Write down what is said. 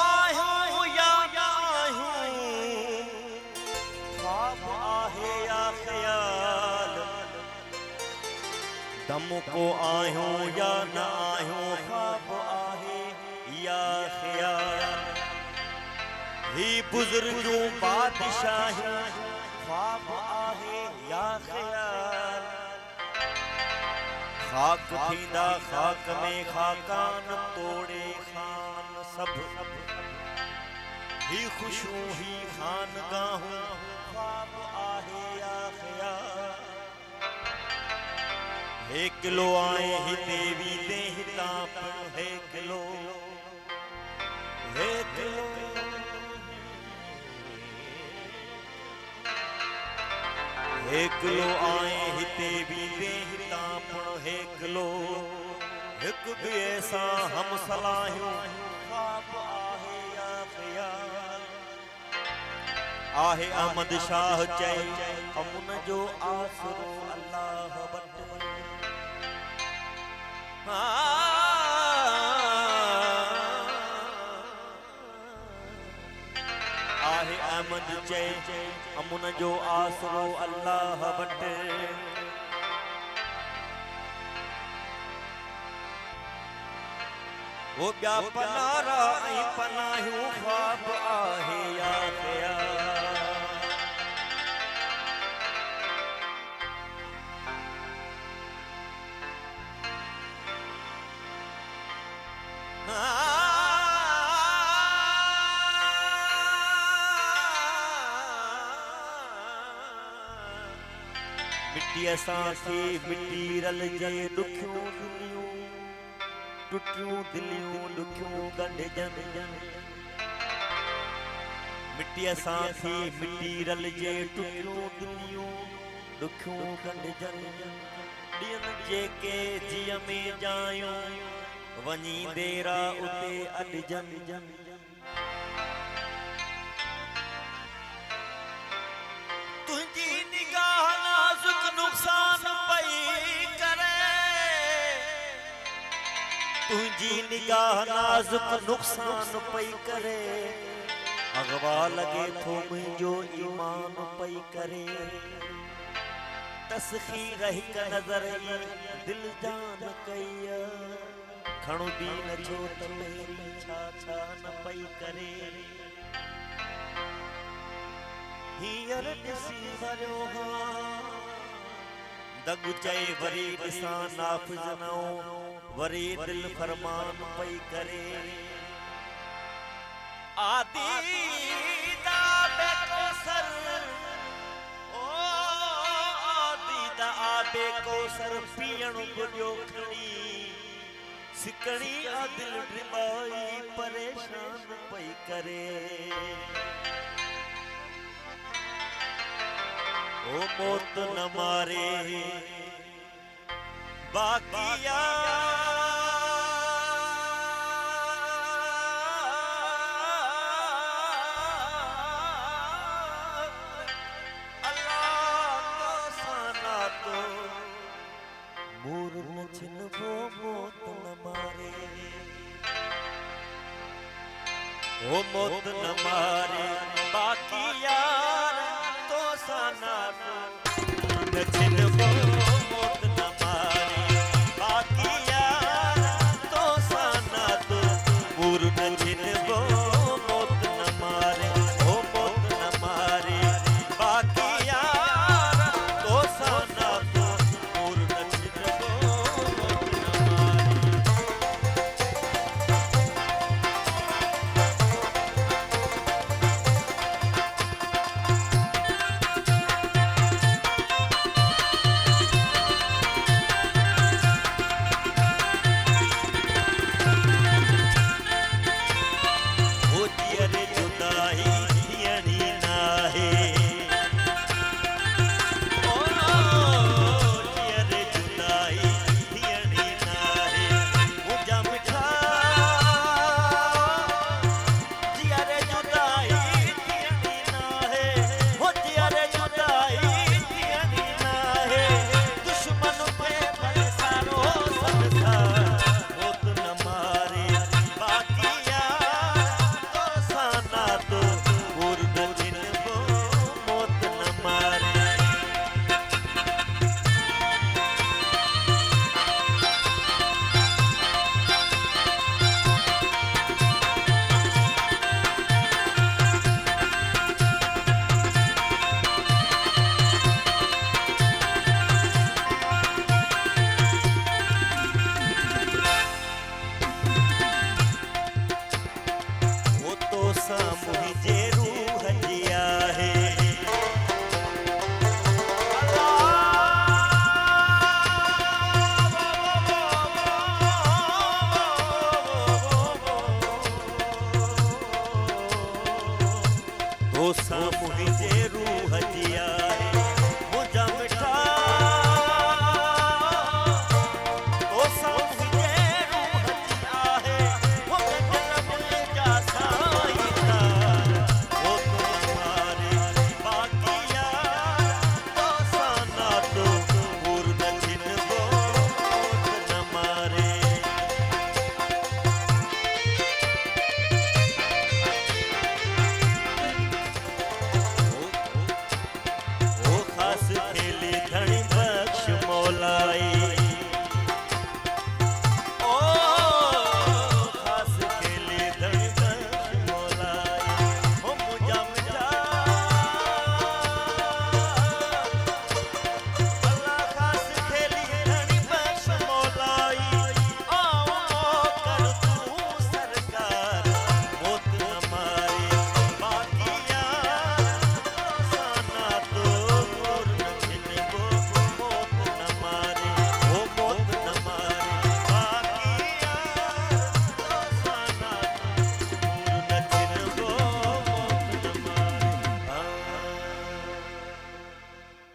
आहियूं या न आहियूं, ख्वाब आहे या ख्याल, दम को आहियूं या न आहियूं, ख्वाब आहे या ख्याल। ही बुजुर्गों बादशाह ख्वाब आहे या ख्याल। खाक थींदा खाक में खाकान तोड़े खान सब, ही खुशू ही खानगाहूं ख्वाब आहे या ख्याल। हे किलो आए हिते भी दे हिता पिण हे किलो, हे किलो हे किलो आए हिते भी दे हिता पिण हे किलो। हिक ॿिए सां हम सलाहियूं ख्वाब आहे या ख्याल। आहे अहमद शाह चई अमुन जो आसरो अल्लाह वट। आहे अहमद चई अमुन जो आसरो अल्लाह वट। वो ॿिया पनारा ऐं पनाहियूं ख्वाब आहे या ख्याल। मिट्टी असांखे मिट्टी रलजे ॾुखियूं दिलियूं, टुटियूं दिलियूं ॾुखियूं गंढजन। मिट्टी असांखे मिट्टी रलजे टुटियूं दिलियूं ॾुखियूं गंढजन। ॾींहंनि जेके जीअ में जायूं वञी देरा उते अॾजन। तुंहिंजी निगाह नाज़ुक नुक़सान पई करे, तुंहिंजी निगाह नाज़ुक नुक़सान पई करे। अगवा लगे थो मुंहिंजो ईमान पई करे। तस्खीर हिक नज़र ई दिल जान कई, खणो बि नथो त मेरी छा छा न पई करे। हींअर ॾिसी भरियो दग चए वरी ॾिसां नाफ़िज़ नओं, वरी दिल फरमान पई करे। आदीदा बेकोसर ओ आदीदा बेकोसर पीअण घुरियो खणी, सिकड़ी आ दिल ड्रिबाई परेशान पई करे। ओ मौत न मारे बाकिया, अल्लाह का साना तो मूर न छिनबो मौत न मारे। ओ मौत न मारे बाकी यार तो साना न छिनबो मौत न मारे। बाकी यार तो साना तो मूर न छिनबो मौत न मारे। ओ मौत न मारे बाकी यार तो साना तो मूर न छिनबो मौत न मारे। सामुही जे रूह जी आहे ओ सामुही जे रूह जी आहे